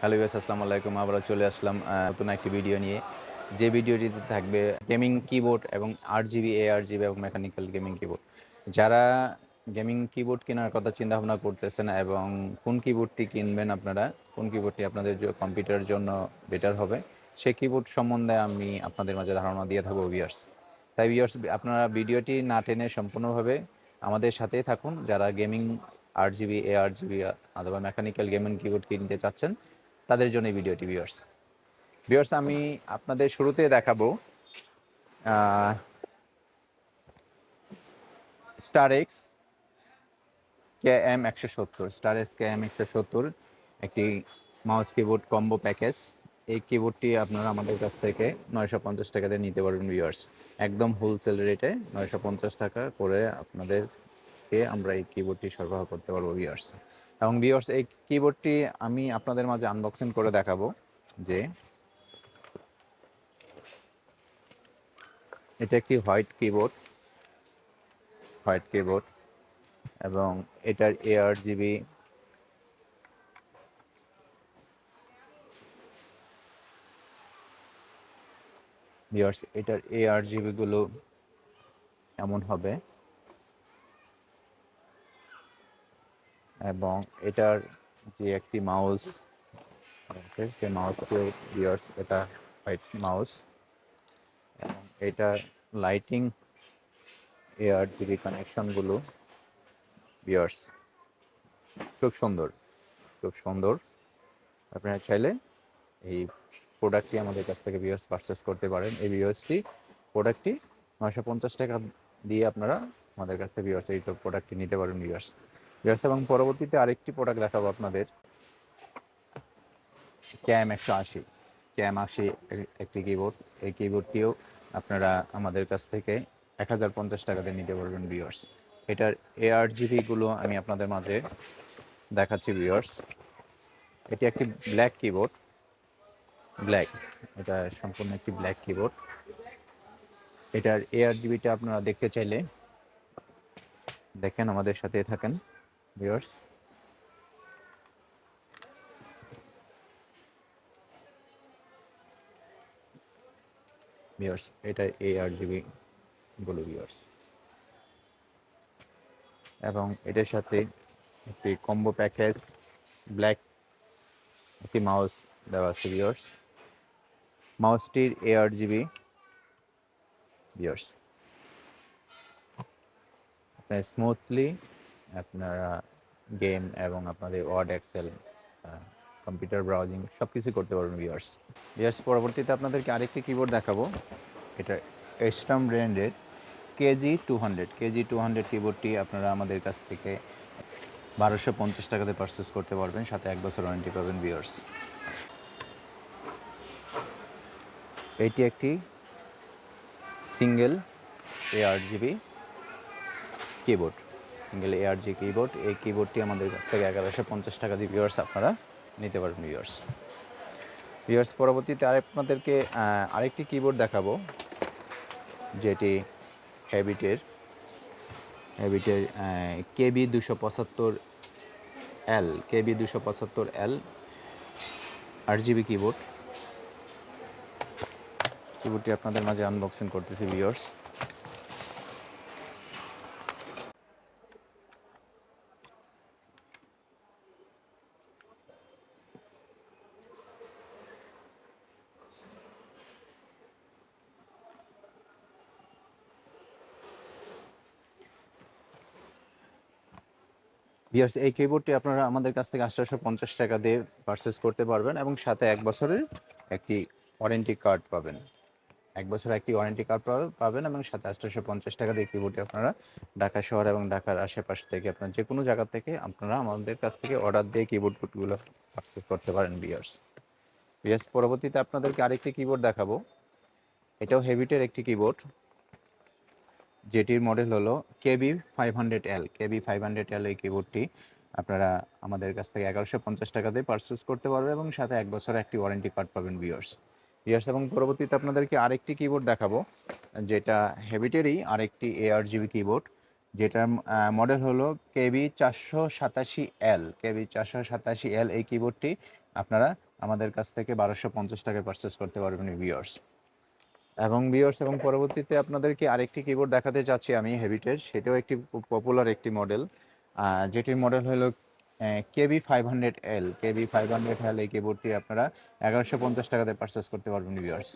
Hello guys, আসসালামু আলাইকুম। আবারও চলে আসলাম নতুন একটি ভিডিও নিয়ে। যে ভিডিওটিতে থাকবে গেমিং কিবোর্ড এবং আরজিবি, এআরজিবি এবং মেকানিক্যাল গেমিং কিবোর্ড। যারা গেমিং কিবোর্ড কেনার কথা চিন্তা ভাবনা করতেছেন এবং কোন কিবোর্ডটি কিনবেন আপনারা, কোন কিবোর্ডটি আপনাদের কম্পিউটারের জন্য বেটার হবে, সেই কিবোর্ড সম্বন্ধে আমি আপনাদের মাঝে ধারণা দিয়ে থাকবো ভিউয়ার্স। তাই ভিউয়ার্স, আপনারা ভিডিওটি না টেনে সম্পূর্ণভাবে আমাদের সাথেই থাকুন। যারা গেমিং আরজিবি, এআরজিবি অথবা মেকানিক্যাল গেমিং কিবোর্ড কিনতে চাচ্ছেন তাদের জন্য এই ভিডিওটি ভিউয়ার্স। আমি আপনাদের শুরুতে দেখাবো star x KM170, star x KM170 একটি মাউস কিবোর্ড কম্বো প্যাকেজ। এই কিবোর্ডটি আপনারা আমাদের কাছ থেকে 950 টাকাতে নিতে পারবেন ভিউয়ার্স। একদম হোলসেল রেটে 950 টাকা করে আপনাদেরকে আমরা এই কিবোর্ডটি সরবরাহ করতে পারবো ভিউয়ার্স। এবং ভিউয়ার্স, এই কিবোর্ডটি আমি আপনাদের মাঝে আনবক্সিং করে দেখাবো যে এটা একটি হোয়াইট কিবোর্ড এবং এটার ARGB ভিউয়ার্স, এটার ARGB গুলো এমন হবে এবং এটার যে একটি মাউস আছে সেই মাউসটি ভিউয়ার্স এটা হোয়াইট মাউস এবং এটার লাইটিং ARGB কানেকশনগুলো ভিউয়ার্স খুব সুন্দর। আপনারা চাইলে এই প্রোডাক্টটি আমাদের কাছ থেকে ভিউয়ার্স পারচেস করতে পারেন। এই প্রোডাক্টটি 950 টাকা দিয়ে আপনারা আমাদের কাছ থেকে ভিউয়ার্স এই প্রোডাক্টটি নিতে পারেন ভিউয়ার্স। এবং পরবর্তীতে আরেকটি প্রোডাক্ট দেখাবো আপনাদের, KM180 একটি কিবোর্ড। এই কিবোর্ডটিও আপনারা আমাদের কাছ থেকে 1050 টাকাতে নিতে পারবেন ভিউয়ার্স। এটার ARGB গুলো আমি আপনাদের মাঝে দেখাচ্ছি ভিউয়ার্স। এটি একটি এটা সম্পূর্ণ একটি ব্ল্যাক কিবোর্ড। এটার ARGBটা আপনারা দেখতে চাইলে দেখেন, আমাদের সাথে থাকেন ভিউয়ার্স। এটার ARGB গুলো ভিউয়ার্স এবং এটার সাথে একটি কম্বো প্যাকেজ ব্ল্যাক একটি মাউস দেওয়া আছে ভিউয়ার্স। মাউসটির ARGB ভিউয়ার্স আপনারা স্মুথলি আপনারা গেম এবং আপনাদের ওয়ার্ড, এক্সেল, কম্পিউটার ব্রাউজিং সব কিছু করতে পারবেন ভিউয়ার্স। পরবর্তীতে আপনাদেরকে আরেকটি কিবোর্ড দেখাবো। এটা এস্টাম ব্র্যান্ডের KG200 কিবোর্ডটি আপনারা আমাদের কাছ থেকে 1250 টাকাতে পারচেস করতে পারবেন, সাথে 1 বছর ওয়ারেন্টি পাবেন ভিউয়ার্স। এটি একটি সিঙ্গেল ARGB কিবোর্ড। এই কিবোর্ডটি আমাদের কাছ থেকে 1150 টাকা দিয়ে ভিউয়ার্স আপনারা নিতে পারবেন ভিউয়ার্স। পরবর্তীতে আপনাদেরকে আরেকটি কিবোর্ড দেখাবো, যেটি হ্যাবিটের KB275L RGB কিবোর্ডটি আপনাদের মাঝে আনবক্সিং করতেছি ভিউয়ার্স। এই কিবোর্ডটি আপনারা আমাদের কাছ থেকে 850 টাকা দিয়ে পারচেস করতে পারবেন এবং সাথে 1 বছরের একটি ওয়ারেন্টি কার্ড পাবেন। এবং সাথে 850 টাকা দিয়ে কিবোর্ডটি আপনারা ঢাকা শহর এবং ঢাকার আশেপাশ থেকে আপনার যে কোনো জায়গা থেকে আপনারা আমাদের কাছ থেকে অর্ডার দিয়ে কিবোর্ডগুলো পারচেস করতে পারেন ভিউয়ার্স। পরবর্তীতে আপনাদেরকে আরেকটি কিবোর্ড দেখাবো। এটাও হেভিটের একটি কিবোর্ড, যেটির মডেল হলো KB500L। এই কিবোর্ডটি আপনারা আমাদের কাছ থেকে 1150 টাকা দিয়ে পারচেস করতে পারবেন এবং সাথে 1 বছরের একটি ওয়ারেন্টি কার্ড পাবেন ভিউয়ার্স। এবং পরবর্তীতে আপনাদেরকে আরেকটি কিবোর্ড দেখাবো, যেটা হেভিটেরই আরেকটি ARGB কিবোর্ড, যেটার মডেল হলো KB487L। এই কিবোর্ডটি আপনারা আমাদের কাছ থেকে 1250 টাকায় পারচেস করতে পারবেন ভিউয়ার্স। এবং পরবর্তীতে আপনাদেরকে আরেকটি কিবোর্ড দেখাতে চাচ্ছি আমি হেভিটের, সেটাও একটি পপুলার একটি মডেল, যেটির মডেল হলো KB500L। KB500L এই কিবোর্ডটি আপনারা 1150 টাকাতে পারচেস করতে পারবেন ভিউয়ার্স।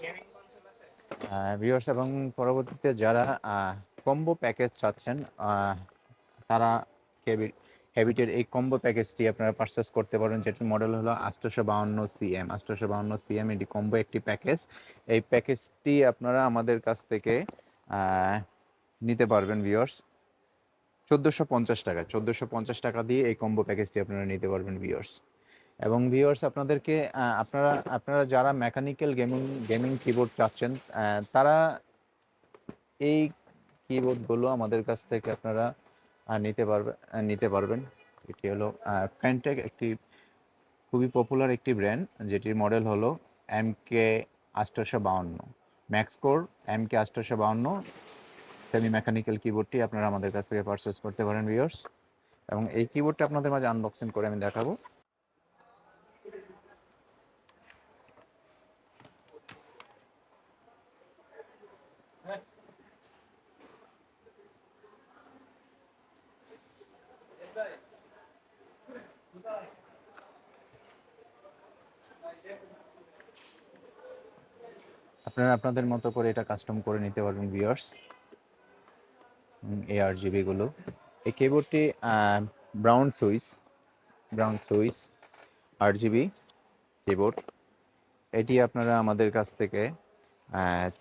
এবং পরবর্তীতে যারা কম্বো প্যাকেজ চাচ্ছেন, তারা হেভিটের এই কম্বো প্যাকেজটি আপনারা পারচেস করতে পারেন, যেটির মডেল হলো 852CM। 852CM এটি কম্বো একটি প্যাকেজ। এই প্যাকেজটি আপনারা আমাদের কাছ থেকে নিতে পারবেন ভিউয়ার্স 1450 টাকা। 1450 টাকা দিয়ে এই কম্বো প্যাকেজটি আপনারা নিতে পারবেন ভিউয়ার্স। এবং ভিউয়ার্স আপনাদেরকে আপনারা যারা মেকানিক্যাল গেমিং কিবোর্ড চাচ্ছেন, তারা এই কিবোর্ডগুলো আমাদের কাছ থেকে আপনারা নিতে পারবেন। এটি হলো ফ্যানটেক, একটি খুবই পপুলার একটি ব্র্যান্ড, যেটির মডেল হলো MK852 ম্যাক্সকোর। MK852 সেমি মেকানিক্যাল কিবোর্ডটি আপনারা আমাদের কাছ থেকে পারচেস করতে পারেন ভিউয়ার্স। এবং এই কিবোর্ডটা আপনাদের মাঝে আনবক্সিং করে আমি দেখাবো। আপনারা আপনাদের মতো করে এটা কাস্টম করে নিতে পারবেন ভিউয়ার্স। ARGB গুলো, এই কিবোর্ডটি ব্রাউন সুইস RGB কিবোর্ড। এটি আপনারা আমাদের কাছ থেকে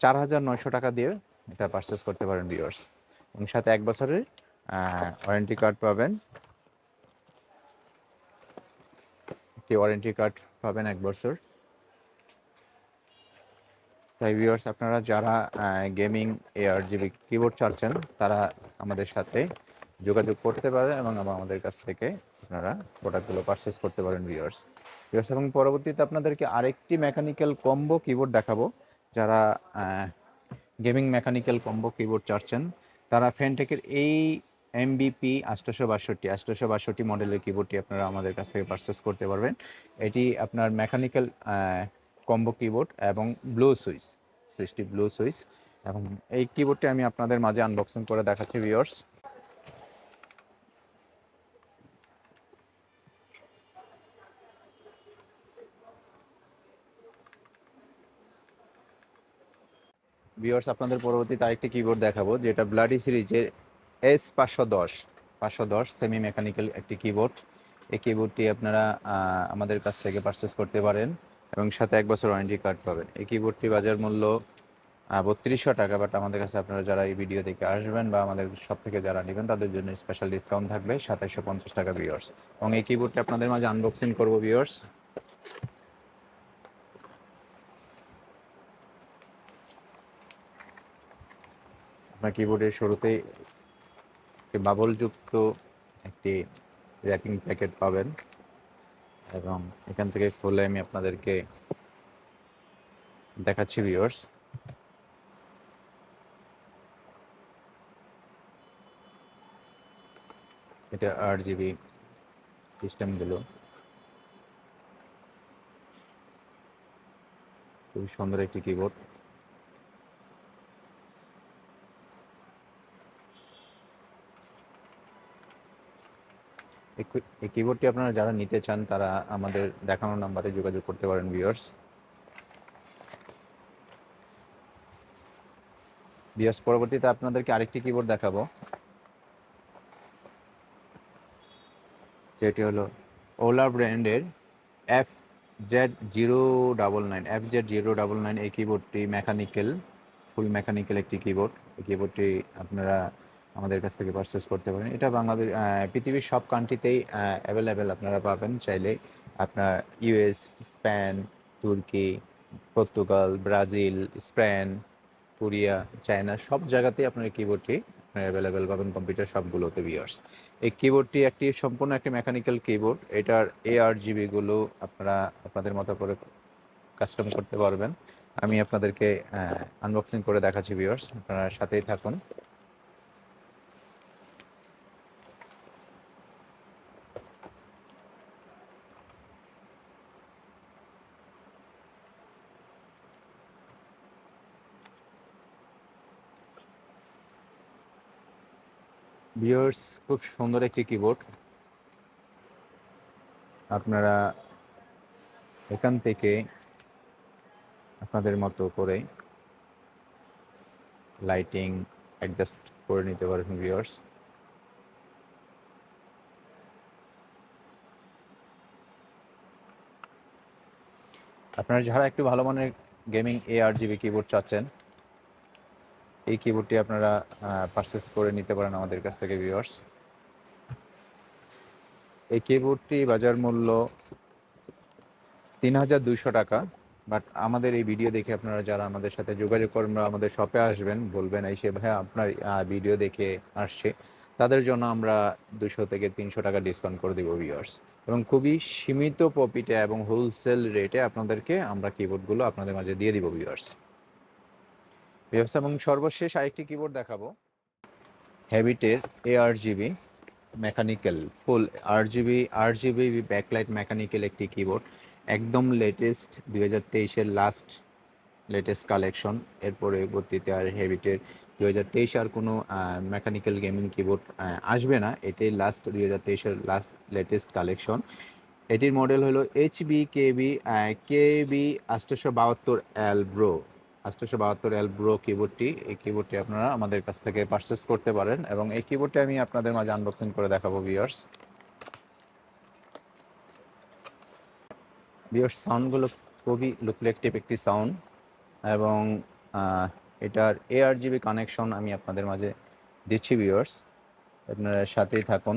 4900 টাকা দিয়ে এটা পারচেস করতে পারেন ভিউয়ার্স। এবং সাথে 1 বছরের ওয়ারেন্টি কার্ড পাবেন। একটি ওয়ারেন্টি কার্ড পাবেন 1 বছর। তাই ভিউয়ার্স আপনারা যারা গেমিং ARGB কিবোর্ড চাচ্ছেন, তারা আমাদের সাথে যোগাযোগ করতে পারেন এবং আমাদের কাছ থেকে আপনারা প্রোডাক্টগুলো পারচেস করতে পারেন ভিউয়ার্স। এবং পরবর্তীতে আপনাদেরকে আরেকটি মেকানিক্যাল কম্বো কিবোর্ড দেখাবো। যারা গেমিং মেকানিক্যাল কম্বো কিবোর্ড চাচ্ছেন, তারা ফ্যানটেকের এই MBP 862 মডেলের কিবোর্ডটি আপনারা আমাদের কাছ থেকে পারচেস করতে পারবেন। এটি আপনার মেকানিক্যাল কম্বো কিবোর্ড এবং সুইচটি ব্লু সুইচ। এবং এই কিবোর্ডটি আমি আপনাদের মাঝে আনবক্সিং করে দেখাচ্ছি ভিউয়ার্স। আপনাদের পরবর্তীতে আরেকটি কিবোর্ড দেখাবো, যেটা ব্লাডি সিরিজের S510 সেমি মেকানিক্যাল একটি কিবোর্ড। এই কিবোর্ডটি আপনারা আমাদের কাছ থেকে পারচেস করতে পারেন এবং সাথে 1 বছর ওয়ারেন্টি কার্ড পাবেন। এই কিবোর্ডটি বাজার মূল্য 3200 টাকা, বাট আমাদের কাছে আপনারা যারা এই ভিডিও থেকে আসবেন বা আমাদের সব থেকে যারা নেবেন, তাদের জন্য স্পেশাল ডিসকাউন্ট থাকবে 2750 টাকা ভিউয়ার্স। এবং এই কিবোর্ডটি আপনাদের মাঝে আনবক্সিং করবো ভিউয়ার্স। আপনার কিবোর্ডের শুরুতেই একটি বাবলযুক্ত একটি র্যাপিং প্যাকেট পাবেন এবং এখান থেকে খুলে আমি আপনাদেরকে দেখাচ্ছি ভিউয়ার্স। এটা RGB সিস্টেমগুলো, খুবই সুন্দর একটি কিবোর্ড। এই কিবোর্ডটি আপনারা যারা নিতে চান, তারা আমাদের দেখানো নাম্বারে যোগাযোগ করতে পারেন ভিউয়ার্স। পরবর্তীতে আপনাদেরকে আরেকটি কিবোর্ড দেখাবো, যেটি হলো ওলা ব্র্যান্ডের FZ099। এই কিবোর্ডটি ফুল মেকানিক্যাল একটি কিবোর্ড। এই কিবোর্ডটি আপনারা আমাদের কাছ থেকে পারচেস করতে পারেন। এটা পৃথিবীর সব কান্ট্রিতেই অ্যাভেলেবেল আপনারা পাবেন। চাইলে আপনার US, স্পেন, তুর্কি, Portugal, Brazil, Spain, Korea, China সব জায়গাতেই আপনার এই কিবোর্ডটি অ্যাভেলেবেল পাবেন, কম্পিউটার সবগুলোতে ভিউয়ার্স। এই কিবোর্ডটি সম্পূর্ণ একটি মেকানিক্যাল কিবোর্ড। এটার ARGB গুলো আপনারা আপনাদের মতো করে কাস্টম করতে পারবেন। আমি আপনাদেরকে আনবক্সিং করে দেখাচ্ছি ভিউয়ার্স, আপনারা সাথেই থাকুন। ভিউয়ার্স, খুব সুন্দর একটি কিবোর্ড। আপনারা এখান থেকে আপনাদের মতো করে লাইটিং অ্যাডজাস্ট করে নিতে পারবেন ভিউয়ার্স। আপনারা যারা একটু ভালো মানের গেমিং ARGB কিবোর্ড চাচ্ছেন, এই কিবোর্ডটি আপনারা পারচেস করে নিতে পারেন আমাদের কাছ থেকে ভিউয়ার্স। এই কিবোর্ডটি বাজার মূল্য ৩,২০০ টাকা। বাট আমাদের এই ভিডিও দেখে আপনারা যারা আমাদের সাথে যোগাযোগ করবেন বা আমাদের শপে আসবেন, বলবেন এসে ভাই আপনার ভিডিও দেখে আসছে, তাদের জন্য আমরা 200 থেকে 300 টাকা ডিসকাউন্ট করে দেবো ভিউয়ার্স। এবং খুবই সীমিত প্রফিটে এবং হোলসেল রেটে আপনাদেরকে আমরা কিবোর্ডগুলো আপনাদের মাঝে দিয়ে দিব ভিউয়ার্স। এবং সর্বশেষ আরেকটি কিবোর্ড দেখাবো, হ্যাবিটের ARGB মেকানিক্যাল ফুল RGB ব্যাকলাইট মেকানিক্যাল একটি কিবোর্ড, একদম লেটেস্ট 2023-এর লেটেস্ট কালেকশন। এর পরবর্তীতে আর হ্যাবিটের 2023 আর কোনো মেকানিক্যাল গেমিং কিবোর্ড আসবে না, এটাই 2023-এর লেটেস্ট কালেকশন। এটির মডেল হলো KB 872L Pro. 872L Pro কিবোর্ডটি, এই কিবোর্ডটি আপনারা আমাদের কাছ থেকে পারচেস করতে পারেন এবং এই কিবোর্ডটি আমি আপনাদের মাঝে আনবক্সিং করে দেখাবো ভিউয়ার্স। সাউন্ডগুলো খুবই লুকলেকটিভ একটি সাউন্ড এবং এটার ARGB কানেকশন আমি আপনাদের মাঝে দিচ্ছি ভিউয়ার্স, আপনারা সাথেই থাকুন।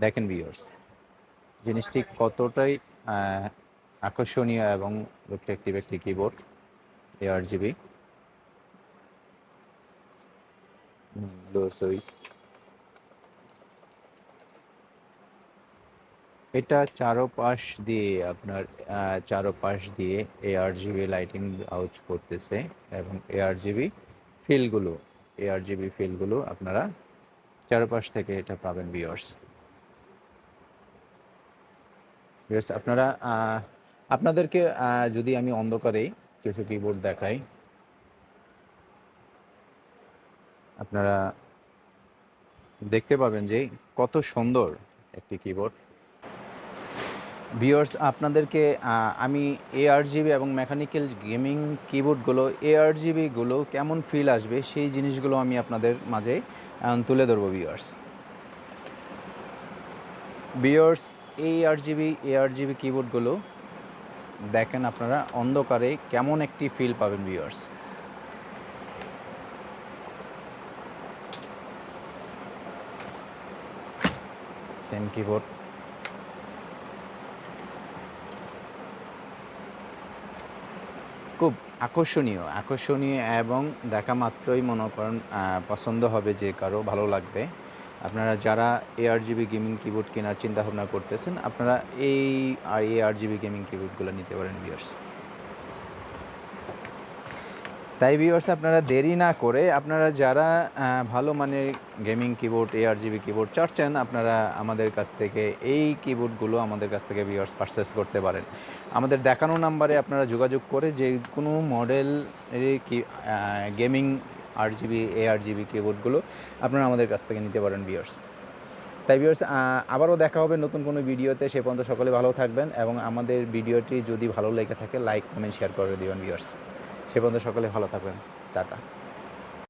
দেখেন ভিউয়ার্স, জিনিসটি কতটাই আকর্ষণীয় এবং রিফ্লেক্টিভ একটি কিবোর্ড ARGB। সুইচ, এটা চারোপাশ দিয়ে আপনার চারোপাশ দিয়ে ARGB লাইটিং আউট করতেছে এবং ARGB ফিলগুলো আপনারা চারোপাশ থেকে এটা পাবেন ভিউয়ার্স। আপনারা আপনাদেরকে যদি আমি অন্ধকারে কিছু কিবোর্ড দেখাই, আপনারা দেখতে পাবেন যে কত সুন্দর একটি কিবোর্ড। ভিউয়ার্স, আপনাদেরকে আমি ARGB এবং মেকানিক্যাল গেমিং কিবোর্ডগুলো ARGBগুলো কেমন ফিল আসবে সেই জিনিসগুলো আমি আপনাদের মাঝে তুলে ধরবো ভিউয়ার্স। ARGB কিবোর্ডগুলো দেখেন আপনারা অন্ধকারে কেমন একটি ফিল পাবেন ভিউয়ার্স। সেম কিবোর্ড, খুব আকর্ষণীয় এবং দেখা মাত্রই মনে করেন পছন্দ হবে, যে কারো ভালো লাগবে। আপনারা যারা ARGB গেমিং কিবোর্ড কেনার চিন্তা ভাবনা করতেছেন, আপনারা এই ARGB গেমিং কিবোর্ডগুলো নিতে পারেন ভিউয়ার্স। তাই ভিউয়ার্স, আপনারা দেরি না করে আপনারা যারা ভালো মানের গেমিং কিবোর্ড ARGB কিবোর্ড চাচ্ছেন, আপনারা আমাদের কাছ থেকে এই কিবোর্ডগুলো আমাদের কাছ থেকে ভিউয়ার্স পারচেস করতে পারেন। আমাদের দেখানো নাম্বারে আপনারা যোগাযোগ করে যে কোনো মডেল গেমিং ARGB কিবোর্ডগুলো আপনারা আমাদের কাছ থেকে নিতে পারেন ভিউয়ার্স। তাই ভিউয়ার্স, আবারও দেখা হবে নতুন কোনো ভিডিওতে। সে পর্যন্ত সকলে ভালো থাকবেন এবং আমাদের ভিডিওটি যদি ভালো লেগে থাকে লাইক কমেন্ট শেয়ার করে দিবেন ভিউয়ার্স। সে পর্যন্ত সকলে ভালো থাকবেন। টাটা।